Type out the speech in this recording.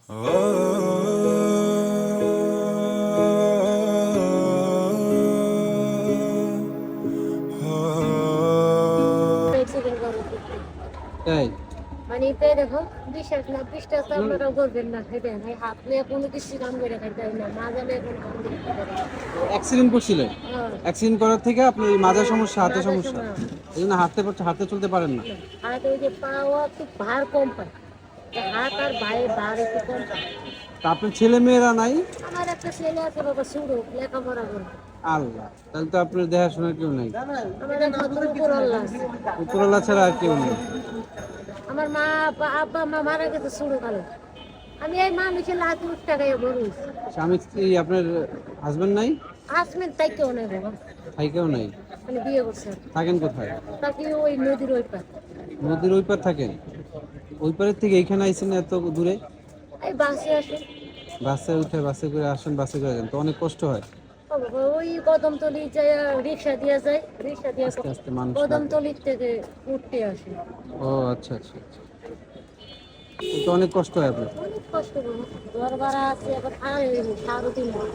তাই মানে এটাই দেখো বিশ্বাস না বিশ্বাস তো আপনারা করবেন না খাইতে নাই হাত নিয়ে কোনো কিছু কাম করে খাইতে হয় না না জানে কোনো কাম করে খাইতে হয় না। অ্যাক্সিডেন্ট করছিলেন? হ্যাঁ, অ্যাক্সিডেন্ট করার থেকে আপনার এই মাজার সমস্যা, হাতে মাঝে সমস্যা, সময় এই জন্য হাঁটতে চলতে পারেন না। হাত ওই যে পাওয়া একটু ভার কম পায় হাত আর ভাইয়ের ভার একটু কম পায়। তা আপনার ছেলে মেয়েরা নাই? আমার একটা ছেলে আছে বাবা শুরু লেখাপড়া করে আল্লাহ, তাহলে তো আপনার দেখাশোনার কেউ নেই। আমার একমাত্র উপর আল্লাহ আছে। উপরওয়ালা ছাড়া আর কেউ নেই। আমার মা আব্বা মা মারা গেছে শুরু কালে আমি এই মানুষের লাখ লাখ টাকায় বড় হয়েছি স্বামী স্ত্রী আপনার হাজবেন্ড নাই? আসমেন তাই কেউ নেই বাবা থাইকেও নাই? মানে বিয়ে করছে থাকেন কোথায়? তাকে ওই নদীর ওই পার নদীর ওই পার থাকেন? ওই পারের থেকে এইখানে আইছেন এত দূরে? এই বাসে আসে বাসে উঠে বাসে করে আসেন, বাসে করে যান তো অনেক কষ্ট হয়। ওই কদমতলি যায় রিক্সা দিয়ে যায় রিক্সা দিয়ে আস্তে আস্তে মানুষ লাগে। কদমতলির থেকে উঠতে আসে ও আচ্ছা আচ্ছা আচ্ছা, তো অনেক কষ্ট হয় আপনার। অনেক কষ্ট করবো ঘর ভাড়া আছে আবার আরো 3 মাস